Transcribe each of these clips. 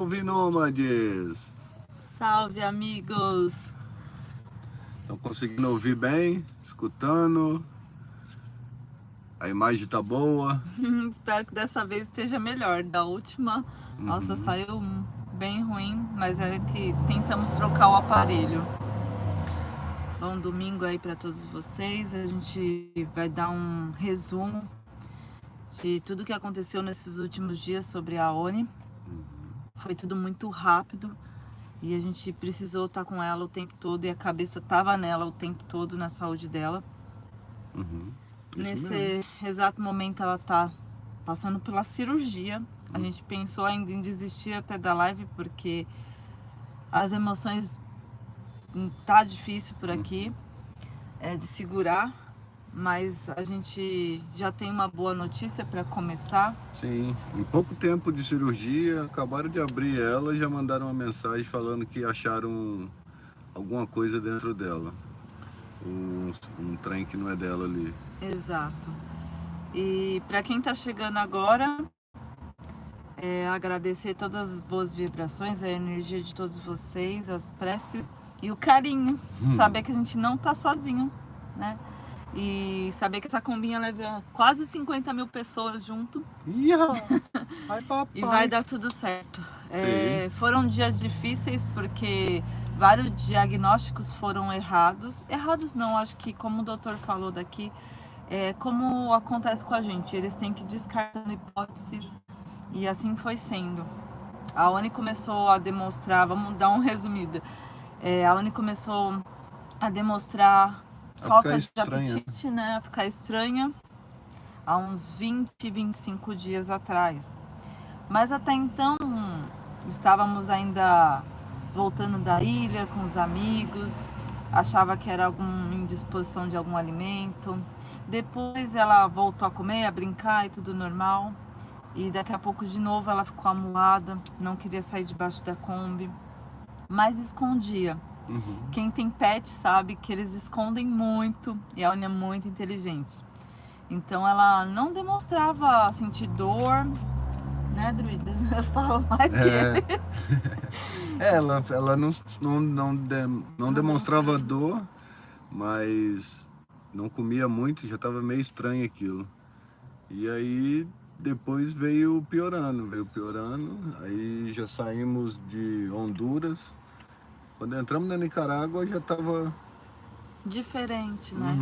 Salve, nômades! Salve, amigos! Estão conseguindo ouvir bem? Escutando? A imagem tá boa? Espero que dessa vez esteja melhor. Da última, nossa, saiu bem ruim, mas é que tentamos trocar o aparelho. Bom domingo aí para todos vocês. A gente vai dar um resumo de tudo que aconteceu nesses últimos dias sobre a ONI. Foi tudo muito rápido e a gente precisou estar com ela o tempo todo e a cabeça estava nela o tempo todo, na saúde dela. Nesse exato momento ela tá passando pela cirurgia. A gente pensou ainda em desistir até da live porque as emoções tá difícil por aqui de segurar, mas a gente já tem uma boa notícia para começar. Sim, em pouco tempo de cirurgia, acabaram de abrir ela e já mandaram uma mensagem falando que acharam alguma coisa dentro dela. Um trem que não é dela ali. Exato. E para quem tá chegando agora, agradecer todas as boas vibrações, a energia de todos vocês, as preces e o carinho. Saber que a gente não tá sozinho, né? E saber que essa combinha leva quase 50 mil pessoas junto. Ai, papai. E vai dar tudo certo. Foram dias difíceis porque vários diagnósticos foram errados. Errados não, acho que como o doutor falou daqui, como acontece com a gente, eles têm que descartar hipóteses e assim foi sendo. A ONI começou a demonstrar, vamos dar uma resumida, a ONI começou a demonstrar falta de apetite, né, a ficar estranha há uns 20, 25 dias atrás. Mas até então estávamos ainda voltando da ilha com os amigos, achava que era alguma indisposição de algum alimento. Depois ela voltou a comer, a brincar e tudo normal. E daqui a pouco de novo ela ficou amuada, não queria sair debaixo da Kombi, mas escondia. Quem tem pet sabe que eles escondem muito e a Uni é muito inteligente. Então ela não demonstrava sentir dor, né, druida? Eu falo mais que ele. Ela não demonstrava dor, mas não comia muito, já estava meio estranho aquilo. E aí depois veio piorando, aí já saímos de Honduras. Quando entramos na Nicarágua já estava diferente, né?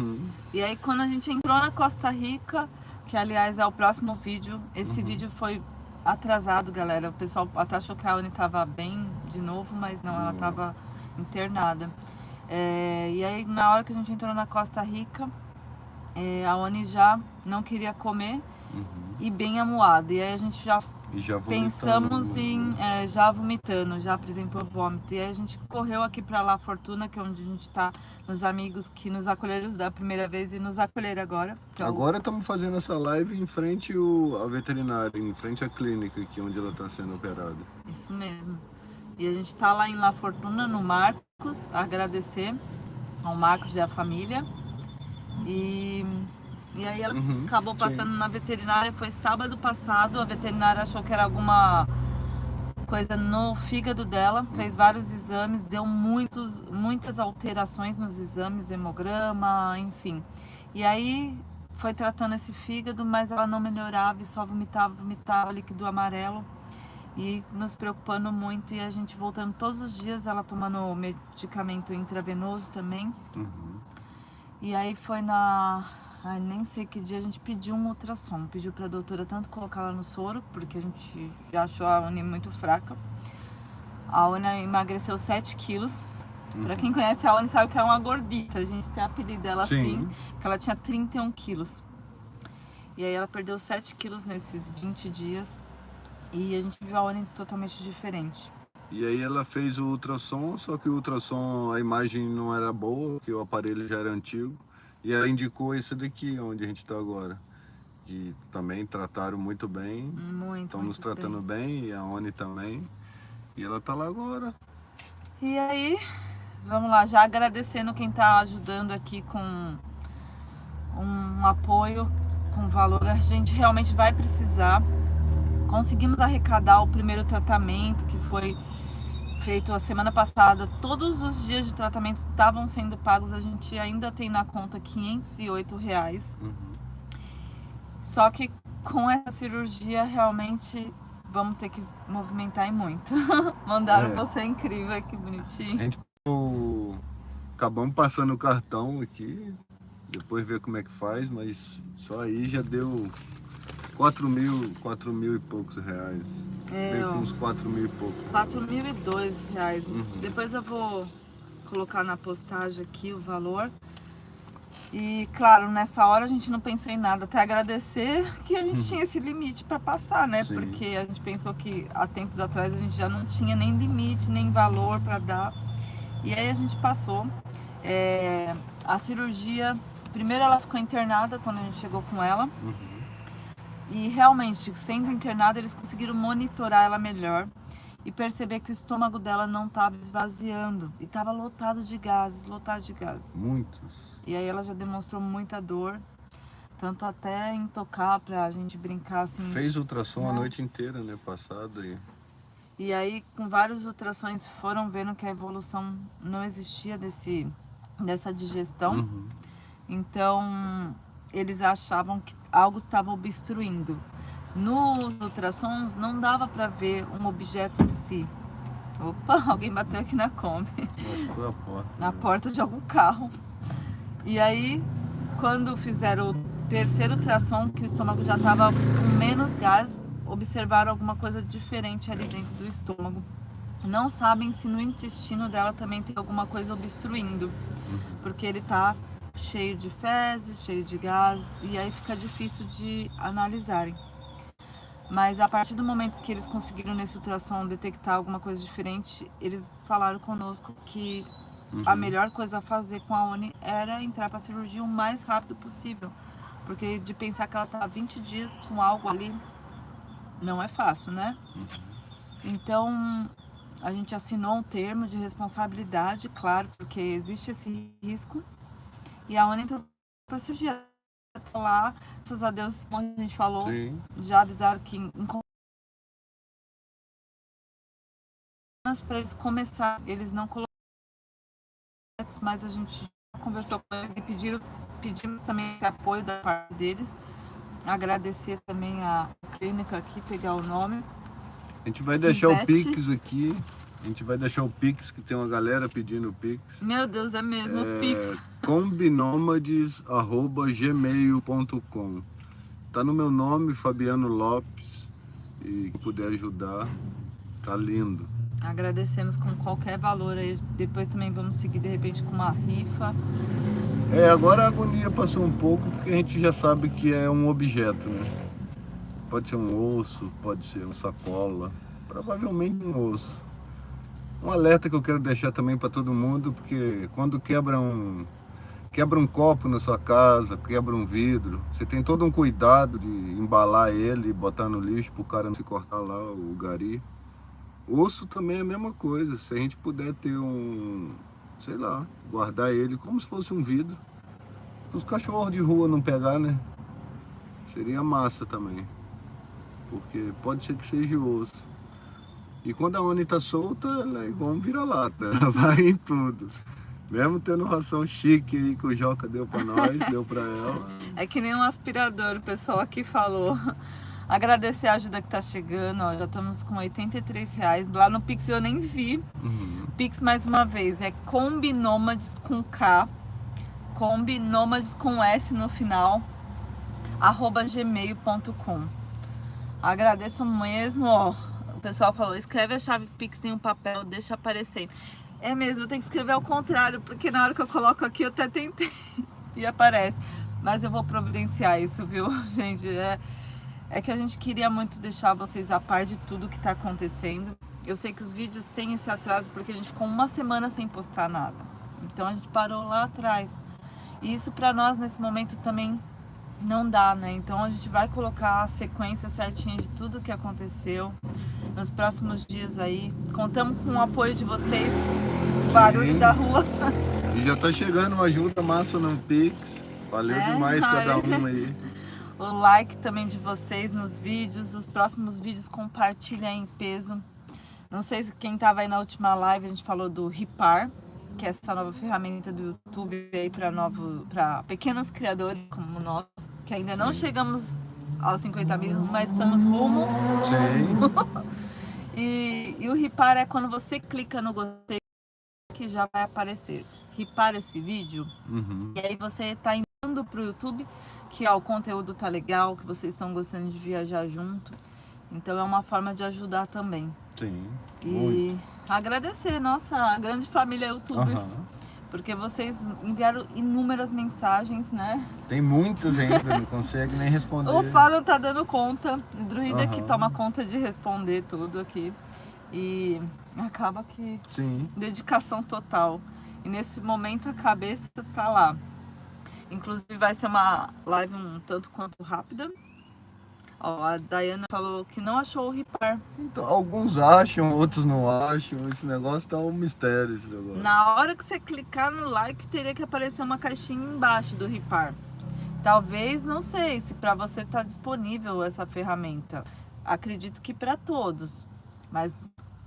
E aí quando a gente entrou na Costa Rica, que aliás é o próximo vídeo, esse vídeo foi atrasado, galera. O pessoal até achou que a Uni tava bem de novo, mas não, ela tava internada. E aí na hora que a gente entrou na Costa Rica, a Uni já não queria comer e bem amuada. E aí a gente já pensamos em já vomitando, já apresentou vômito. E aí a gente correu aqui para La Fortuna, que é onde a gente tá, nos amigos que nos acolheram da primeira vez e nos acolheram agora. Agora estamos fazendo essa live em frente à veterinária, em frente à clínica aqui onde ela está sendo operada. Isso mesmo. E a gente tá lá em La Fortuna, no Marcos, agradecer ao Marcos e à família. E aí ela acabou passando na veterinária, foi sábado passado, a veterinária achou que era alguma coisa no fígado dela, fez vários exames, deu muitas alterações nos exames, hemograma, enfim. E aí foi tratando esse fígado, mas ela não melhorava e só vomitava líquido amarelo. E nos preocupando muito, e a gente voltando todos os dias, ela tomando medicamento intravenoso também. E aí foi nem sei que dia a gente pediu um ultrassom, pediu pra doutora tanto colocar ela no soro, porque a gente já achou a Uni muito fraca. A Uni emagreceu 7 quilos. Pra quem conhece a Uni sabe que é uma gordita, a gente tem apelido dela assim, que ela tinha 31 quilos. E aí ela perdeu 7 quilos nesses 20 dias e a gente viu a Uni totalmente diferente. E aí ela fez o ultrassom, só que o ultrassom, a imagem não era boa, porque o aparelho já era antigo. E ela indicou esse daqui, onde a gente está agora. Que também trataram muito bem. Estão nos tratando bem, e a ONI também. E ela tá lá agora. E aí, vamos lá, já agradecendo quem tá ajudando aqui com um apoio, com valor. A gente realmente vai precisar. Conseguimos arrecadar o primeiro tratamento, que foi feito a semana passada. Todos os dias de tratamento estavam sendo pagos. A gente ainda tem na conta R$508. Só que com essa cirurgia, realmente, vamos ter que movimentar e muito. Mandaram você incrível, que bonitinho. A gente acabamos passando o cartão aqui, depois ver como é que faz, mas só aí já deu 4 mil e poucos reais. Veio com uns 4 mil e pouco. R$4.002. Depois eu vou colocar na postagem aqui o valor. E claro, nessa hora a gente não pensou em nada, até agradecer que a gente tinha esse limite para passar, né? Sim. Porque a gente pensou que há tempos atrás a gente já não tinha nem limite, nem valor para dar. E aí a gente passou. A cirurgia, primeiro ela ficou internada quando a gente chegou com ela. E realmente, sendo internada, eles conseguiram monitorar ela melhor e perceber que o estômago dela não estava esvaziando. E estava lotado de gases, Muitos. E aí ela já demonstrou muita dor, tanto até em tocar pra gente brincar assim. Fez ultrassom a noite inteira, né, passada. E aí com vários ultrassons foram vendo que a evolução não existia dessa digestão. Então eles achavam que algo estava obstruindo. Nos ultrassons não dava para ver um objeto em si. Opa, alguém bateu aqui na Kombi. Foi a porta. Na porta de algum carro. E aí, quando fizeram o terceiro ultrassom, que o estômago já estava com menos gás, observaram alguma coisa diferente ali dentro do estômago. Não sabem se no intestino dela também tem alguma coisa obstruindo, porque ele tá cheio de fezes, cheio de gás, e aí fica difícil de analisarem. Mas a partir do momento que eles conseguiram nesse ultrassom detectar alguma coisa diferente, eles falaram conosco que a melhor coisa a fazer com a Oni era entrar para a cirurgia o mais rápido possível. Porque de pensar que ela tá há 20 dias com algo ali, não é fácil, né? Então, a gente assinou um termo de responsabilidade, claro, porque existe esse risco. E a Oni entrou para a cirurgia. Até lá, graças a Deus, como a gente falou, já avisaram que para eles começar, eles não colocaram, mas a gente conversou com eles e pedimos também apoio da parte deles. Agradecer também a clínica aqui, pegar o nome. A gente vai deixar o Pix aqui. A gente vai deixar o Pix, que tem uma galera pedindo o Pix. Meu Deus, é mesmo, o Pix. combinômades@gmail.com. Tá no meu nome, Fabiano Lopes. E quem puder ajudar, tá lindo. Agradecemos com qualquer valor aí. Depois também vamos seguir de repente com uma rifa. Agora a agonia passou um pouco, porque a gente já sabe que é um objeto, né? Pode ser um osso, pode ser uma sacola, provavelmente um osso. Um alerta que eu quero deixar também para todo mundo, porque quando quebra um copo na sua casa, quebra um vidro, você tem todo um cuidado de embalar ele e botar no lixo para o cara não se cortar lá, o gari. Osso também é a mesma coisa, se a gente puder ter sei lá, guardar ele como se fosse um vidro, para os cachorros de rua não pegar, né? Seria massa também, porque pode ser que seja osso. E quando a Oni tá solta, ela é igual um vira-lata, ela vai em tudo. Mesmo tendo ração chique aí que o Joca deu pra nós, deu pra ela. É que nem um aspirador, o pessoal aqui falou. Agradecer a ajuda que tá chegando, ó, já estamos com R$83. Lá no Pix eu nem vi. Pix mais uma vez, é combinômades com K, combinômades com S no final, @gmail.com. Agradeço mesmo, ó. O pessoal falou, escreve a chave Pix em um papel, deixa aparecendo. É mesmo, eu tenho que escrever ao contrário, porque na hora que eu coloco aqui eu até tentei e aparece. Mas eu vou providenciar isso, viu, gente? É que a gente queria muito deixar vocês a par de tudo que está acontecendo. Eu sei que os vídeos têm esse atraso porque a gente ficou uma semana sem postar nada. Então a gente parou lá atrás. E isso para nós nesse momento também não dá, né? Então a gente vai colocar a sequência certinha de tudo que aconteceu nos próximos dias aí. Contamos com o apoio de vocês, o barulho da rua. E já tá chegando uma ajuda massa no Pix. Valeu demais cada um aí. o like também de vocês nos vídeos. Os próximos vídeos compartilha em peso. Não sei se quem estava aí na última live, a gente falou do Ripar, que é essa nova ferramenta do YouTube aí para pequenos criadores como nós, que ainda não chegamos aos 50 mil, mas estamos rumo. Sim. E o Ripar é quando você clica no gostei que já vai aparecer. Ripar esse vídeo. E aí você está indo pro YouTube, que ó, o conteúdo tá legal, que vocês estão gostando de viajar junto. Então é uma forma de ajudar também. Sim. E Muito. agradecer nossa grande família YouTube. Porque vocês enviaram inúmeras mensagens, né? Tem muitas ainda, não consegue nem responder. O Fábio tá dando conta, o Druida que toma conta de responder tudo aqui. E acaba que... Sim. Dedicação total. E nesse momento a cabeça tá lá. Inclusive vai ser uma live um tanto quanto rápida. Ó, a Dayana falou que não achou o Ripar. Então, alguns acham, outros não acham. Esse negócio tá um mistério, esse negócio. Na hora que você clicar no like, teria que aparecer uma caixinha embaixo do Ripar. Talvez, não sei, se para você tá disponível essa ferramenta. Acredito que para todos. Mas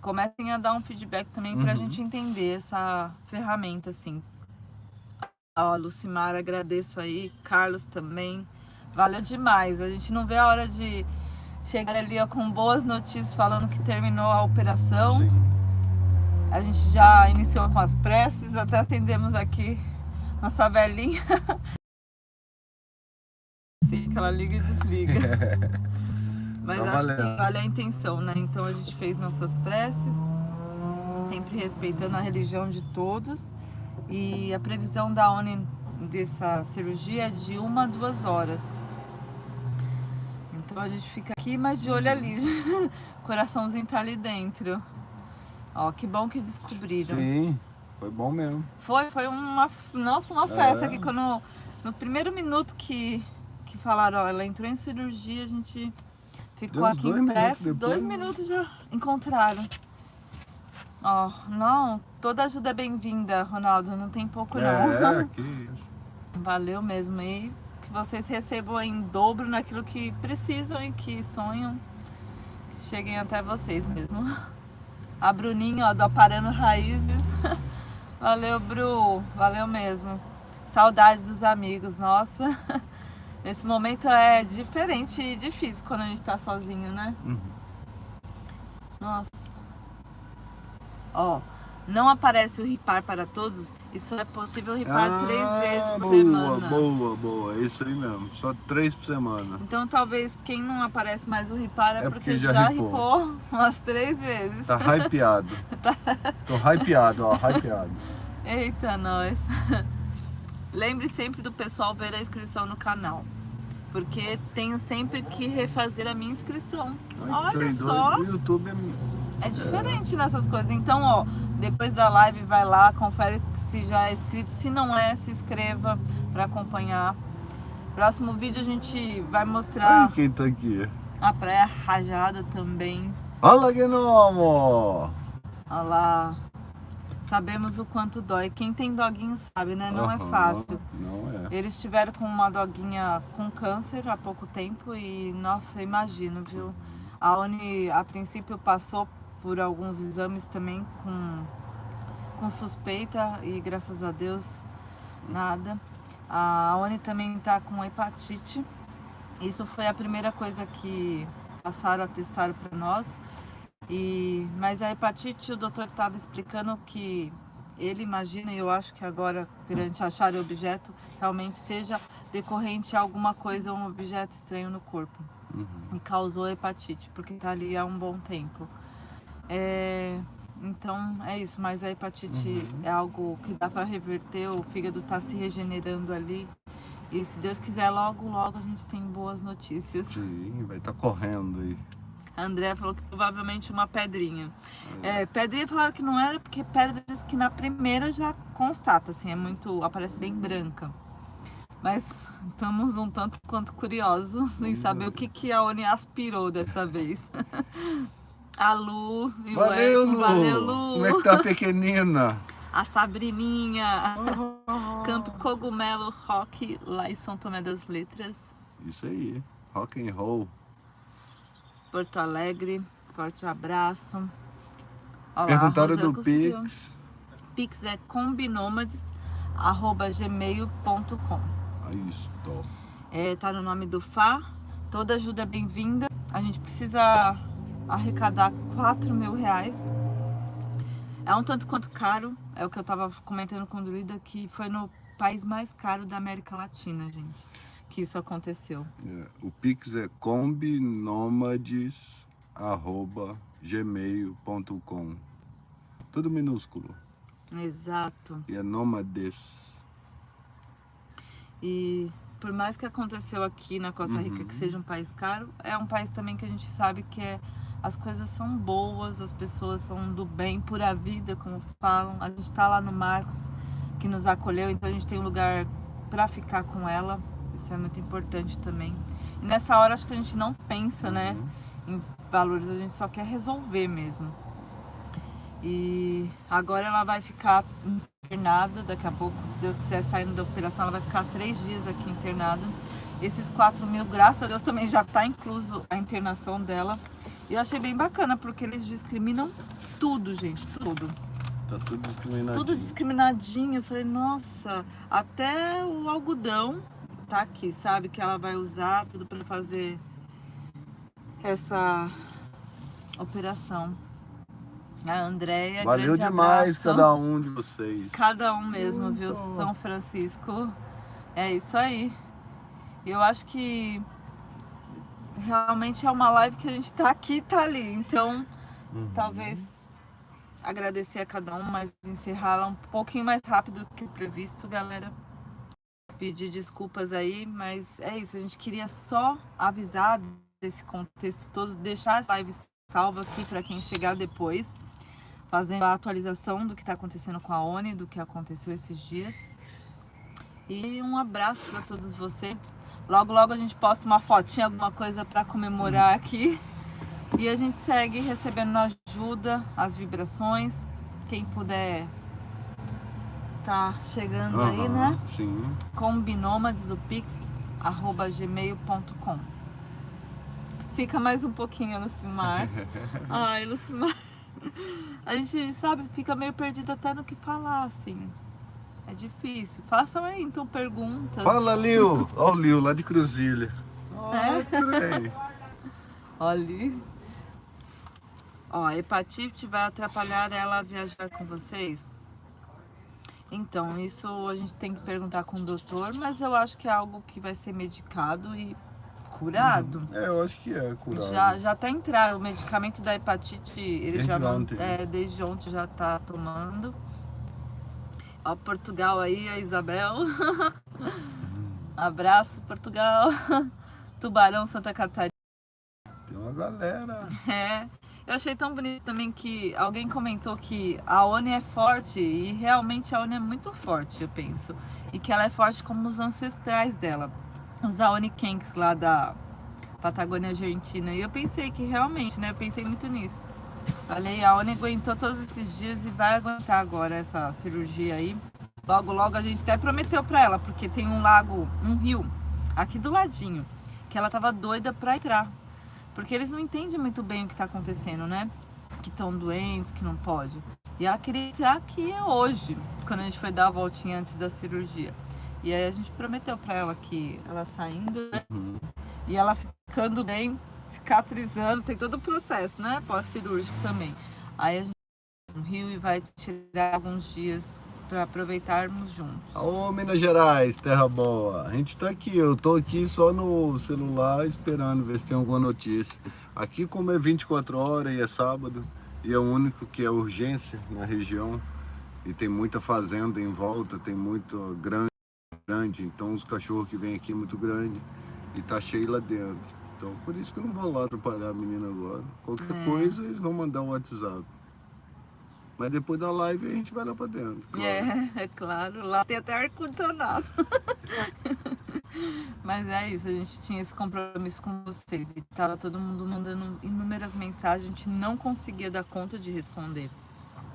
comecem a dar um feedback também pra gente entender essa ferramenta, assim. Ó, Lucimar, agradeço aí. Carlos também. Valeu demais. A gente não vê a hora de chegar ali ó, com boas notícias falando que terminou a operação. Sim. A gente já iniciou com as preces, até atendemos aqui nossa velhinha. Sim, que ela liga e desliga. Mas Tá acho que valendo. vale a intenção, né? Então a gente fez nossas preces, sempre respeitando a religião de todos. E a previsão da ONI dessa cirurgia é de 1 a 2 horas. Então a gente fica aqui, mas de olho ali. O coraçãozinho tá ali dentro. Ó, que bom que descobriram. Sim, foi bom mesmo. Foi uma festa aqui. Quando, no primeiro minuto que falaram, ó, ela entrou em cirurgia, a gente ficou aqui em prece. 2 minutos já encontraram. Ó, não, toda ajuda é bem-vinda, Ronaldo, não tem pouco não. Que isso. Valeu mesmo. E que vocês recebam em dobro naquilo que precisam e que sonham. Que cheguem até vocês mesmo. A Bruninha, ó, do Aparando Raízes. Valeu, Bru. Valeu mesmo. Saudade dos amigos, nossa. Nesse momento é diferente e difícil quando a gente tá sozinho, né? Nossa. Ó, não aparece o Ripar para todos, isso é possível ripar 3 vezes por semana. Boa, isso aí mesmo, só 3 por semana. Então talvez quem não aparece mais o Ripar é porque já já ripou. ripou umas 3 vezes. Tá hypeado. Tô hypeado, ó, hypeado. Eita, nós. Lembre sempre do pessoal ver a inscrição no canal, porque tenho sempre que refazer a minha inscrição. Olha só. O YouTube é diferente nessas coisas. Então, ó, depois da live vai lá, confere se já é inscrito. Se não é, se inscreva para acompanhar. Próximo vídeo a gente vai mostrar. Olha quem tá aqui. A Praia Rajada também. Olha que nomo! Olha lá. Sabemos o quanto dói. Quem tem doguinho sabe, né? Não é fácil. Não é. Eles estiveram com uma doguinha com câncer há pouco tempo e, nossa, imagino, viu? A ONI, a princípio, passou por alguns exames também com suspeita e, graças a Deus, nada. A ONI também está com hepatite. Isso foi a primeira coisa que passaram a testar para nós. Mas a hepatite, o doutor estava explicando que ele imagina, e eu acho que agora, perante achar o objeto, realmente seja decorrente a alguma coisa, um objeto estranho no corpo. E causou hepatite, porque está ali há um bom tempo. Então é isso, mas a hepatite é algo que dá para reverter, o fígado está se regenerando ali. E se Deus quiser, logo, logo a gente tem boas notícias. Sim, vai estar correndo aí. A Andrea falou que provavelmente uma pedrinha. Pedrinha falaram que não era, porque pedra diz que na primeira já constata, assim, aparece bem branca. Mas estamos um tanto quanto curiosos em saber o que a ONI aspirou dessa vez. A Lu e o Edson. Valeu, Lu! Como é que tá a pequenina? A Sabrininha, Campo Cogumelo Rock, lá em São Tomé das Letras. Isso aí. Rock and roll. Porto Alegre, forte abraço. Olha lá, Perguntaram a Rosa do conseguiu. Pix. Pix é combinômades@gmail.com. Aí estou. Tá no nome do Fá. Toda ajuda é bem-vinda. A gente precisa arrecadar R$ 4.000. É um tanto quanto caro. É o que eu tava comentando com o Druida, que foi no país mais caro da América Latina, gente, que isso aconteceu. O Pix é combinômades@gmail.com. Tudo minúsculo. Exato. E é nômades. E por mais que aconteceu aqui na Costa Rica que seja um país caro, é um país também que a gente sabe que as coisas são boas, as pessoas são do bem, pura vida, como falam. A gente tá lá no Marcos, que nos acolheu, então a gente tem um lugar para ficar com ela. Isso é muito importante também. E nessa hora acho que a gente não pensa, né, em valores, a gente só quer resolver mesmo. E agora ela vai ficar internada, daqui a pouco, se Deus quiser, saindo da operação, ela vai ficar 3 dias aqui internada. Esses 4.000, graças a Deus, também já está incluso a internação dela. E eu achei bem bacana, porque eles discriminam tudo, gente, tudo. Tá tudo discriminadinho. Tudo discriminadinho. Eu falei, nossa, até o algodão tá aqui, sabe? Que ela vai usar tudo para fazer essa operação. A Andréia, Valeu grande demais abraço. cada um de vocês. Cada um mesmo, Muito. viu? São Francisco. É isso aí. Eu acho que realmente é uma live que a gente tá aqui e tá ali. Então, talvez agradecer a cada um, mas encerrá-la um pouquinho mais rápido que o previsto, galera. Pedir desculpas aí, mas é isso. A gente queria só avisar desse contexto todo, deixar essa live salva aqui para quem chegar depois, fazendo a atualização do que está acontecendo com a ONI, do que aconteceu esses dias. E um abraço para todos vocês. Logo, logo a gente posta uma fotinha, alguma coisa para comemorar aqui. E a gente segue recebendo ajuda, as vibrações. Quem puder tá chegando aí, né? Sim. Combinômades, o pix@gmail.com. Fica mais um pouquinho, Lucimar. Ai, Lucimar. A gente, sabe, fica meio perdido até no que falar, assim. É difícil. Façam aí, então, perguntas. Fala, Lil. Ó o Lil, lá de Cruzilha. Olha. Ó, a hepatite vai atrapalhar ela a viajar com vocês? Então, isso a gente tem que perguntar com o doutor, mas eu acho que é algo que vai ser medicado e curado. Eu acho que é curado. Já tá entrando. O medicamento da hepatite, ele Desde já ontem. desde ontem já tá tomando. Ó, Portugal aí, a Isabel. Abraço, Portugal. Tubarão, Santa Catarina. Tem uma galera. Eu achei tão bonito também que alguém comentou que a ONI é forte, e realmente a ONI é muito forte, eu penso. E que ela é forte como os ancestrais dela, os Aonikenks lá da Patagônia Argentina. E eu pensei que realmente, né, eu pensei muito nisso. Falei, a ONI aguentou todos esses dias e vai aguentar agora essa cirurgia aí. Logo, logo a gente até prometeu pra ela, porque tem um lago, um rio, aqui do ladinho, que ela tava doida pra entrar. Porque eles não entendem muito bem o que tá acontecendo, né? Que estão doentes, que não pode. E ela queria entrar aqui hoje, quando a gente foi dar a voltinha antes da cirurgia. E aí a gente prometeu pra ela que ela saindo, né? E ela ficando bem, cicatrizando, tem todo o processo, né? Pós-cirúrgico também. Aí a gente vai no Rio e vai tirar alguns dias para aproveitarmos juntos. Ô, Minas Gerais, terra boa. A gente tá aqui, eu tô aqui só no celular esperando ver se tem alguma notícia. Aqui, como é 24 horas e é sábado, e é o único que é urgência na região, e tem muita fazenda em volta, tem muito grande, então os cachorros que vêm aqui é muito grande e tá cheio lá dentro. Então, por isso que eu não vou lá atrapalhar a menina agora. Qualquer coisa, eles vão mandar o WhatsApp. Mas depois da live a gente vai lá pra dentro. Claro. É claro. Lá tem até ar-condicionado. Mas é isso, a gente tinha esse compromisso com vocês. E tava todo mundo mandando inúmeras mensagens, a gente não conseguia dar conta de responder.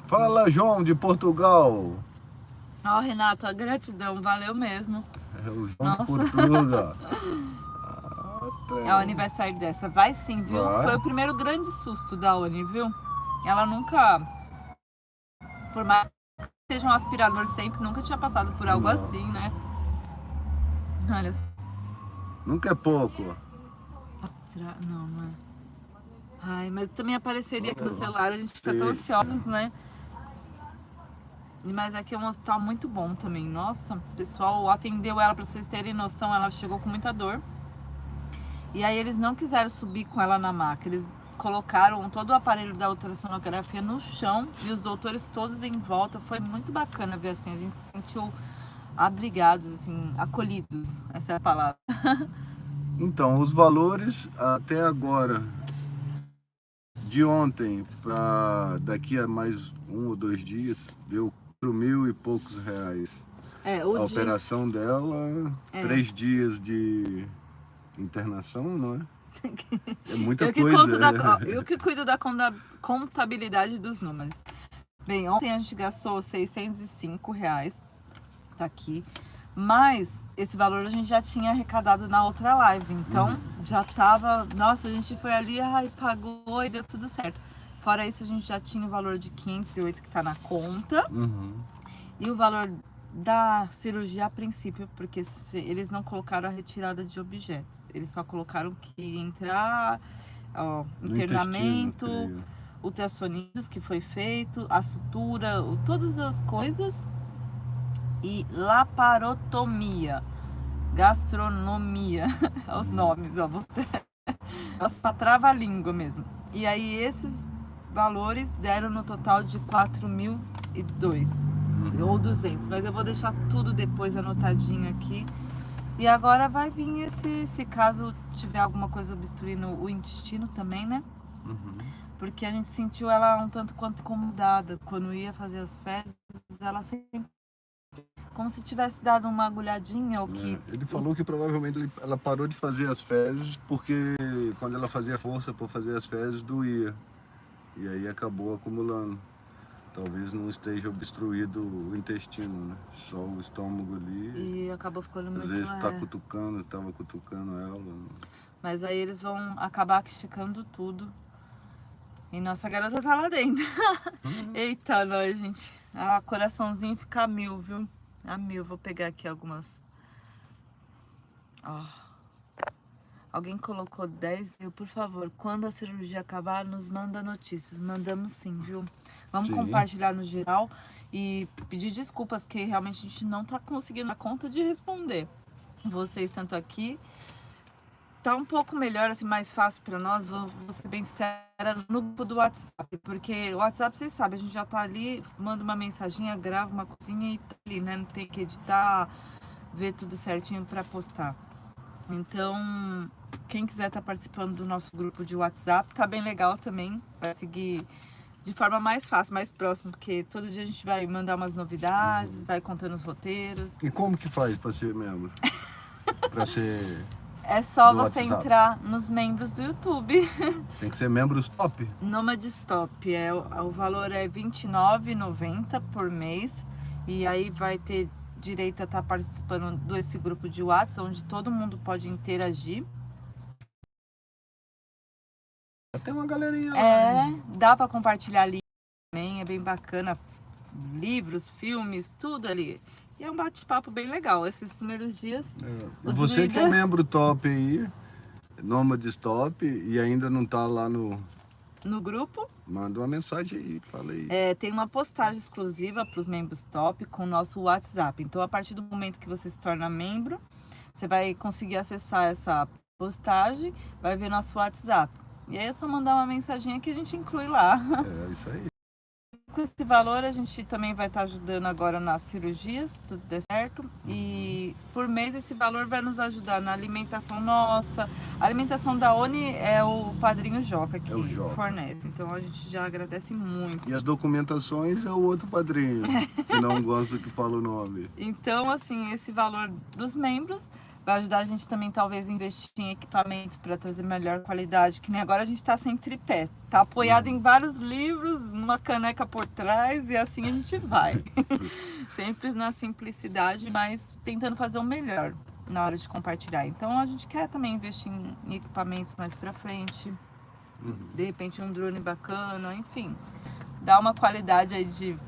Fala, João, de Portugal. Ó, Renata, gratidão, valeu mesmo. É o João de Portugal. É o aniversário dessa. Vai sim, viu? Vai. Foi o primeiro grande susto da Oni, viu? Ela nunca, por mais que seja um aspirador sempre, nunca tinha passado por algo Não. assim, né? Olha. Nunca é pouco. Será? Não, não é. Ai, mas também apareceria aqui no celular, a gente fica tão ansiosos, né? Mas aqui é um hospital muito bom também. Nossa, o pessoal atendeu ela, pra vocês terem noção, ela chegou com muita dor. E aí eles não quiseram subir com ela na maca, eles colocaram todo o aparelho da ultrassonografia no chão e os doutores todos em volta. Foi muito bacana ver assim, a gente se sentiu abrigados, assim, acolhidos, essa é a palavra. Então, os valores até agora, de ontem para daqui a mais 1 ou 2 dias, deu 4.000 e poucos reais. A operação dela, 3 dias de internação, não é? É muita coisa. Eu que cuido da contabilidade dos números. Bem, ontem a gente gastou R$605, tá aqui. Mas esse valor a gente já tinha arrecadado na outra live. Então já tava. Nossa, a gente foi ali, ai, pagou e deu tudo certo. Fora isso, a gente já tinha o valor de 508 que tá na conta. E o valor da cirurgia a princípio, porque eles não colocaram a retirada de objetos. Eles só colocaram que ia entrar, ó, internamento, ultrassonidos que foi feito, a sutura, todas as coisas. E laparotomia, gastronomia, os nomes, ó, nossa, trava a língua mesmo. E aí esses valores deram no total de 4.002 ou 200, mas eu vou deixar tudo depois anotadinho aqui. E agora vai vir se caso tiver alguma coisa obstruindo o intestino também, né? Porque a gente sentiu ela um tanto quanto incomodada. Quando ia fazer as fezes, ela sempre como se tivesse dado uma agulhadinha ou que... Ele falou que provavelmente ela parou de fazer as fezes porque quando ela fazia força para fazer as fezes doía. E aí acabou acumulando. Talvez não esteja obstruído o intestino, né? Só o estômago ali. E acabou ficando muito... Às vezes estava cutucando ela. Mas aí eles vão acabar esticando tudo. E nossa garota tá lá dentro. Eita, nós, gente. Ah, coraçãozinho fica a 1000, viu? A 1000. Vou pegar aqui algumas. Ó. Alguém colocou 10.000, por favor. Quando a cirurgia acabar, nos manda notícias. Mandamos sim, viu? Vamos compartilhar no geral e pedir desculpas, porque realmente a gente não tá conseguindo dar conta de responder. Vocês, tanto aqui, tá um pouco melhor, assim, mais fácil para nós, vou ser bem sincera, no grupo do WhatsApp, porque o WhatsApp, vocês sabem, a gente já tá ali, manda uma mensaginha, grava uma coisinha e tá ali, né? Não tem que editar, ver tudo certinho para postar. Então, quem quiser estar participando do nosso grupo de WhatsApp, tá bem legal também, vai seguir de forma mais fácil, mais próxima, porque todo dia a gente vai mandar umas novidades, vai contando os roteiros. E como que faz para ser membro? Para ser... É só você entrar nos membros do YouTube. Tem que ser membros top? Nômades Top. O valor é R$29,90 por mês. E aí vai ter direito a estar participando desse grupo de WhatsApp, onde todo mundo pode interagir. Tem uma galerinha lá. Dá para compartilhar ali também, é bem bacana. Livros, filmes, tudo ali. E é um bate-papo bem legal, esses primeiros dias. Você que é membro top aí, Nômades Top, e ainda não tá lá no grupo, manda uma mensagem aí, fala aí. Tem uma postagem exclusiva para os membros top com o nosso WhatsApp. Então, a partir do momento que você se torna membro, você vai conseguir acessar essa postagem, vai ver nosso WhatsApp. E aí é só mandar uma mensagem que a gente inclui lá. É isso aí. Com esse valor a gente também vai estar ajudando agora nas cirurgias, se tudo der certo. E por mês esse valor vai nos ajudar na alimentação nossa. A alimentação da ONI é o padrinho Joca que fornece. Então a gente já agradece muito. E as documentações é o outro padrinho, que não gosta que fala o nome. Então, assim, esse valor dos membros vai ajudar a gente também, talvez, a investir em equipamentos para trazer melhor qualidade, que nem agora a gente está sem tripé. Tá apoiado em vários livros, numa caneca por trás, e assim a gente vai. Sempre na simplicidade, mas tentando fazer o melhor. na hora de compartilhar. Então a gente quer também investir em equipamentos mais pra frente, de repente um drone bacana, enfim, dar uma qualidade aí de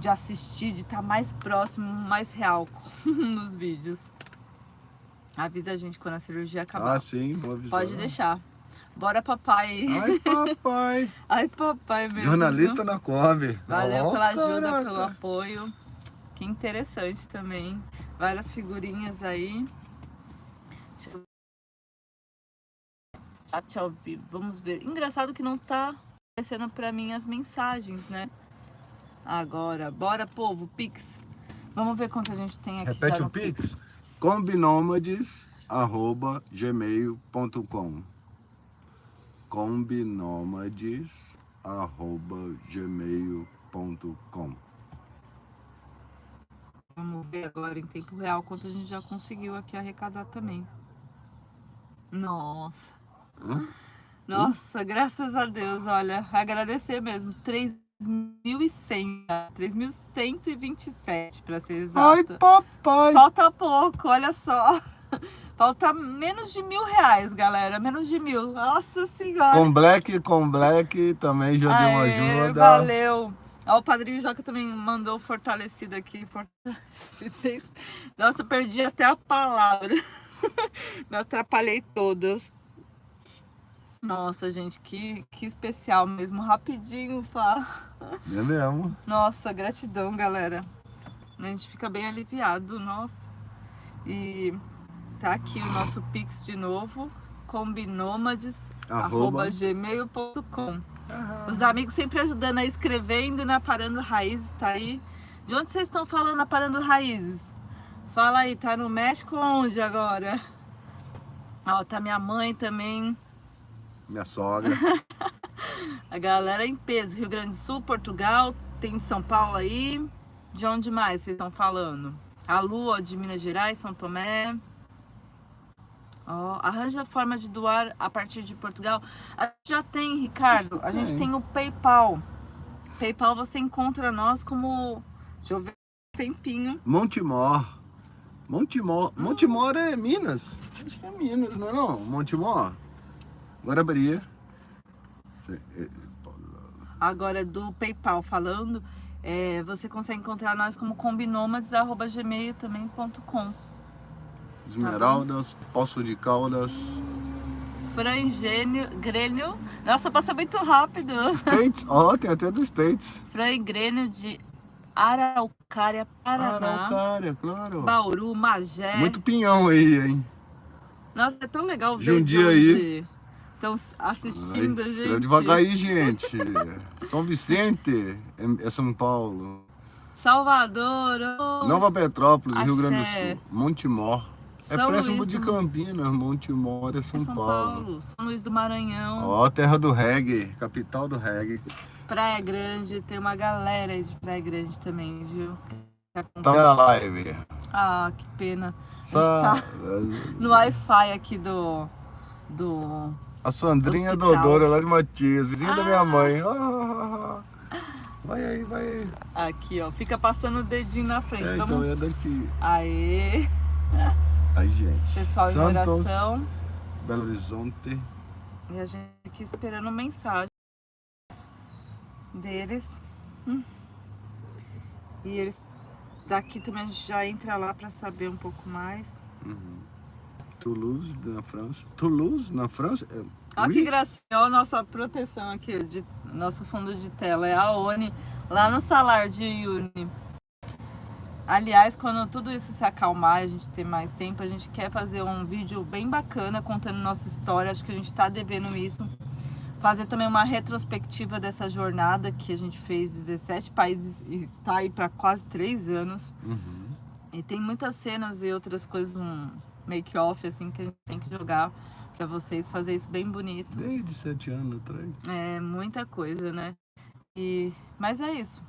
assistir, de estar mais próximo, mais real nos vídeos. Avisa a gente quando a cirurgia acabar. Ah, sim, vou avisar. Pode deixar. Bora, papai. Ai, papai. Ai, papai mesmo. Jornalista na Kombi. Valeu pela ajuda, caraca. pelo apoio. Que interessante também. Várias figurinhas aí. Chat ao vivo, vamos ver. Engraçado que não tá aparecendo pra mim as mensagens, né? Agora, bora, povo, Pix. Vamos ver quanto a gente tem aqui. Repete já no o Pix. combinômades@gmail.com combinômades@gmail.com. Vamos ver agora em tempo real quanto a gente já conseguiu aqui arrecadar também. Nossa. Nossa, graças a Deus, olha, agradecer mesmo. 3.100, 3.127 para ser exata. Ai, papai. Falta pouco, olha só. Falta menos de R$1.000, galera. Menos de 1.000. Nossa Senhora. Com Black também já deu uma Aê, ajuda. valeu. Ó, o Padrinho Joca também mandou fortalecido aqui. Nossa, eu perdi até a palavra. Me atrapalhei todas. Nossa, gente, que especial mesmo. Rapidinho, Fá. É mesmo. Nossa, gratidão, galera. A gente fica bem aliviado, nossa. E tá aqui o nosso Pix de novo. combinômades@gmail.com. Os amigos sempre ajudando a escrevendo, né? Parando Raízes, tá aí. De onde vocês estão falando, Parando Raízes? Fala aí, tá no México onde agora? Ó, tá minha mãe também. Minha sogra. A galera em peso, Rio Grande do Sul, Portugal, tem São Paulo aí. De onde mais vocês estão falando? A Lua de Minas Gerais, São Tomé. Ó, arranja a forma de doar a partir de Portugal. A gente já tem, Ricardo, a gente tem o PayPal. PayPal você encontra nós como... Deixa eu ver um tempinho. Montemor é Minas. Acho que é Minas, não é não? Montemor. Guarabria. Agora do PayPal falando, você consegue encontrar nós como combinômades@gmail.com. Esmeraldas, Poço de Caldas. Grênio. Nossa, passa muito rápido. States, ó, tem até dos States. Fran Grênio de Araucária, Paraná. Araucária, claro. Bauru, Magé. Muito pinhão aí, hein? Nossa, é tão legal ver Jundiaí. Estão assistindo, Ai, gente. escreve devagar aí, gente. São Vicente é São Paulo. Salvador. Oh. Nova Petrópolis, Rio Grande do Axé. Sul. Montemor. É São próximo Luís de do- Campinas, Montemor é São Paulo. São Luís do Maranhão. Ó, terra do reggae, capital do reggae. Praia Grande, tem uma galera aí de Praia Grande também, viu? Tá na live. Ah, que pena. A Só... gente tá no Wi-Fi aqui do A Sandrinha hospital. Dodora lá de Matias, vizinha da minha mãe. Ah, vai aí, vai aí. Aqui, ó. Fica passando o dedinho na frente. É, Vamos. então é daqui. Aê! Aí, gente. Pessoal em Santos, oração. Belo Horizonte. E a gente aqui esperando mensagem deles. E eles daqui também a gente já entra lá para saber um pouco mais. Toulouse, na França. Toulouse, na França? Olha Oui? que gracinha, olha a nossa proteção aqui, nosso fundo de tela. É a ONI, lá no Salar de Uyuni. Aliás, quando tudo isso se acalmar, a gente ter mais tempo, a gente quer fazer um vídeo bem bacana contando nossa história. Acho que a gente está devendo isso. Fazer também uma retrospectiva dessa jornada que a gente fez 17 países e tá aí para quase 3 anos. E tem muitas cenas e outras coisas, um make-off assim que a gente tem que jogar para vocês, fazer isso bem bonito. Desde 7 anos atrás. É muita coisa, né? Mas é isso.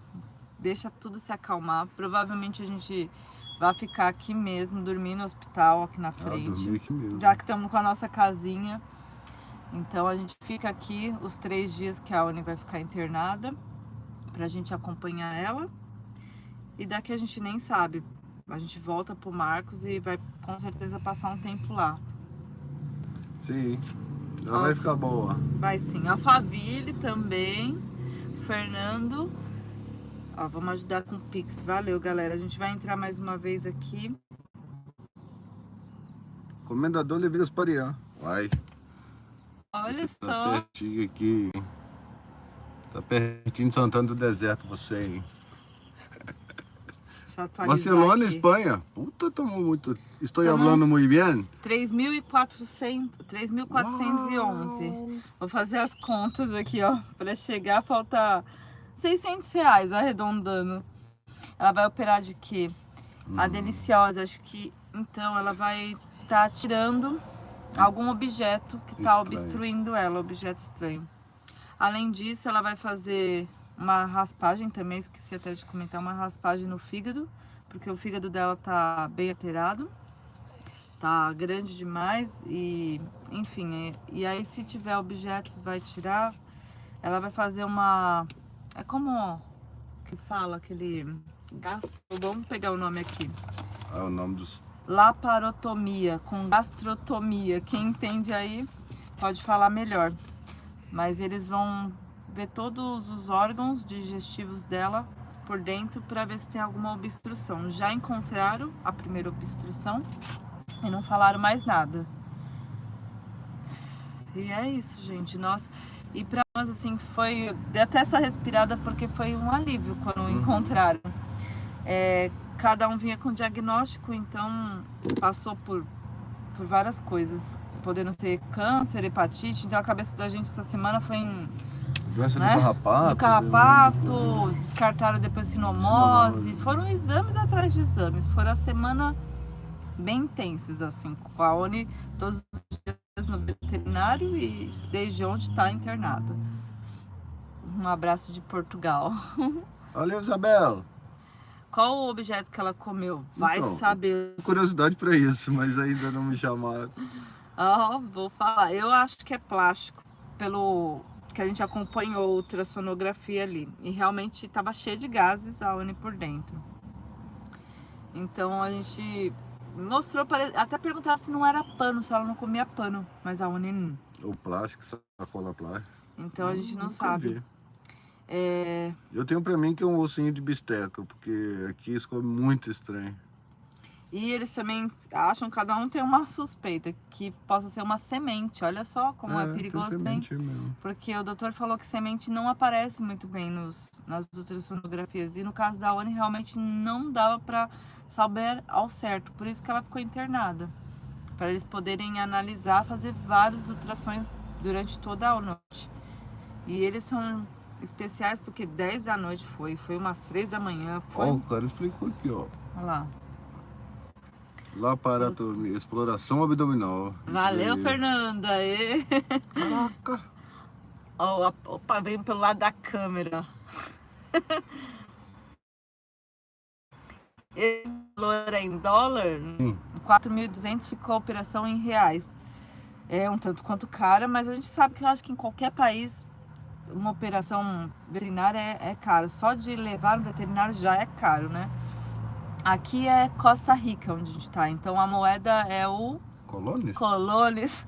Deixa tudo se acalmar. Provavelmente a gente vai ficar aqui mesmo, dormir no hospital aqui na frente. Dormir aqui mesmo. Já que estamos com a nossa casinha. Então a gente fica aqui os 3 dias que a Uni vai ficar internada, pra gente acompanhar ela. E daqui a gente nem sabe. a gente volta pro Marcos e vai com certeza passar um tempo lá. Sim, ela vai ficar boa. Vai sim. A Faville também. Fernando. Ó, vamos ajudar com o Pix. Valeu, galera. A gente vai entrar mais uma vez aqui. Comendador Levias Parian. Vai. Olha Você só. Tá pertinho aqui. Tá pertinho de Santana do Deserto, você, hein? Deixa eu atualizar Barcelona, aqui. Espanha. Puta, tomou muito. Estou Tomou. falando muito bem. 3.411. Vou fazer as contas aqui, ó. Para chegar, falta R$600, arredondando. Ela vai operar de quê? A Deliciosa, acho que... Então, ela vai estar tirando algum objeto que está obstruindo ela, objeto estranho. Além disso, ela vai fazer uma raspagem também, esqueci até de comentar, uma raspagem no fígado, porque o fígado dela tá bem alterado, tá grande demais e, enfim, e aí se tiver objetos vai tirar, ela vai fazer uma, é como que fala, aquele gastro, vamos pegar o nome aqui. Ah, o nome dos... Laparotomia, com gastrotomia, quem entende aí pode falar melhor. Mas eles vão ver todos os órgãos digestivos dela por dentro para ver se tem alguma obstrução. Já encontraram a primeira obstrução e não falaram mais nada. E é isso, gente. Nossa, e para nós assim foi, dei até essa respirada porque foi um alívio quando encontraram. Cada um vinha com diagnóstico, então passou por várias coisas, podendo ser câncer, hepatite. Então a cabeça da gente essa semana foi em Doença do carrapato. Do carrapato, descartaram depois sinomose. Foram exames atrás de exames. Foram a semana bem intensas, assim, com a Oni todos os dias no veterinário e desde ontem está internada. Um abraço de Portugal. Valeu, Isabel. Qual o objeto que ela comeu? Vai Então, saber. Curiosidade para isso, mas ainda não me chamaram. Vou falar. Eu acho que é plástico, pelo que a gente acompanhou a ultrassonografia ali. E realmente estava cheio de gases a Oni por dentro. Então a gente mostrou, até perguntar se não era pano, se ela não comia pano. Mas a Oni não. Ou plástico, sacola plástica. Então a gente não sabe. Eu tenho pra mim que é um ossinho de bisteca, porque aqui isso come muito estranho. E eles também acham, cada um tem uma suspeita, que possa ser uma semente. Olha só como é perigoso também. Porque o doutor falou que semente não aparece muito bem nas ultrassonografias. E no caso da Oni, realmente não dava para saber ao certo. Por isso que ela ficou internada. Para eles poderem analisar, fazer vários ultrassons durante toda a noite. E eles são especiais porque 10 da noite foi umas 3 da manhã. Foi... O cara explicou aqui, ó. Olha lá. Laparotomia, exploração abdominal. Valeu, Fernanda. Caraca. Opa, veio pelo lado da câmera. Esse valor é em dólar, 4.200 ficou a operação em reais. É um tanto quanto cara, mas a gente sabe que eu acho que em qualquer país uma operação veterinária é caro. Só de levar no veterinário já é caro, né? Aqui é Costa Rica, onde a gente tá. Então a moeda é o... Colones.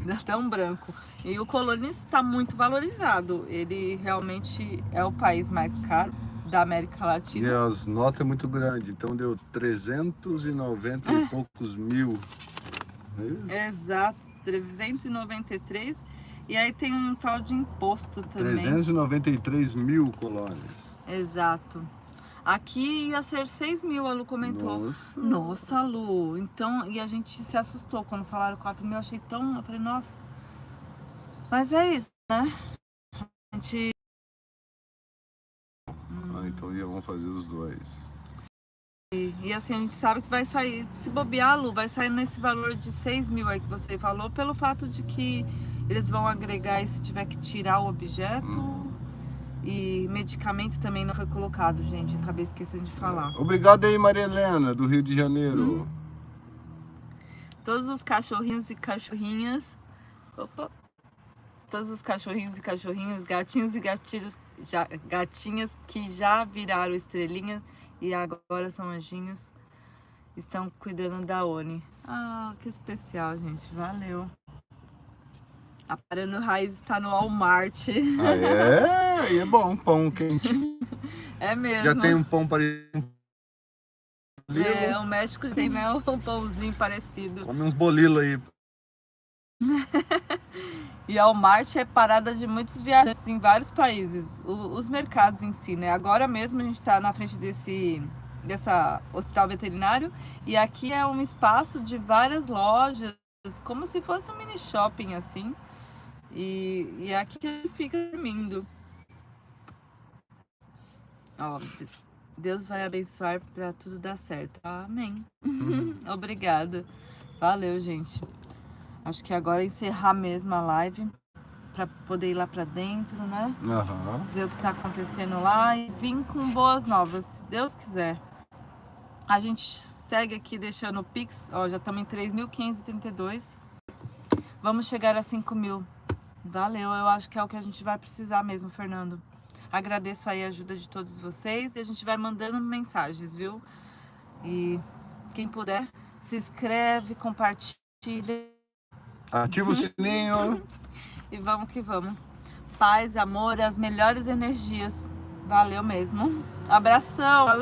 Deu até um branco. E o Colones está muito valorizado. Ele realmente é o país mais caro da América Latina. E as notas é muito grande, então deu 390 e poucos mil. Exato, 393. E aí tem um tal de imposto também. 393 mil colones. Exato. Aqui ia ser 6 mil, a Lu comentou. Nossa, Lu. Então, e a gente se assustou quando falaram 4 mil. Eu achei tão... Eu falei, nossa. Mas é isso, né? A gente... Então vamos fazer os dois. E assim, a gente sabe que vai sair, se bobear, Lu, vai sair nesse valor de 6 mil aí que você falou, pelo fato de que eles vão agregar e se tiver que tirar o objeto. E medicamento também não foi colocado, gente. Acabei esquecendo de falar. Obrigado aí, Maria Helena, do Rio de Janeiro. Todos os cachorrinhos e cachorrinhas. Opa! Todos os cachorrinhos e cachorrinhas, gatinhos e gatinhas que já viraram estrelinha e agora são anjinhos. estão cuidando da Oni. Ah, que especial, gente. Valeu. A Parando Raiz está no Walmart. Ah, é? Aí é bom, pão quentinho. É mesmo. Já tem um pão parecido. É, o México tem um pãozinho parecido. Come uns bolilos aí. E a Walmart é parada de muitos viajantes em vários países. Os mercados em si, né? Agora mesmo a gente está na frente dessa hospital veterinário. E aqui é um espaço de várias lojas, como se fosse um mini shopping, assim. E é aqui que ele fica dormindo. Ó, Deus vai abençoar para tudo dar certo. Amém. Obrigada. Valeu, gente. Acho que agora é encerrar mesmo a live para poder ir lá para dentro, né? Ver o que tá acontecendo lá e vir com boas novas, se Deus quiser. A gente segue aqui deixando o Pix. Ó, já estamos em 3.532. Vamos chegar a 5.000. Valeu, eu acho que é o que a gente vai precisar mesmo, Fernando. Agradeço aí a ajuda de todos vocês e a gente vai mandando mensagens, viu? E quem puder, se inscreve, compartilha. Ativa o sininho. E vamos que vamos. Paz, amor, as melhores energias. Valeu mesmo. Abração, valeu.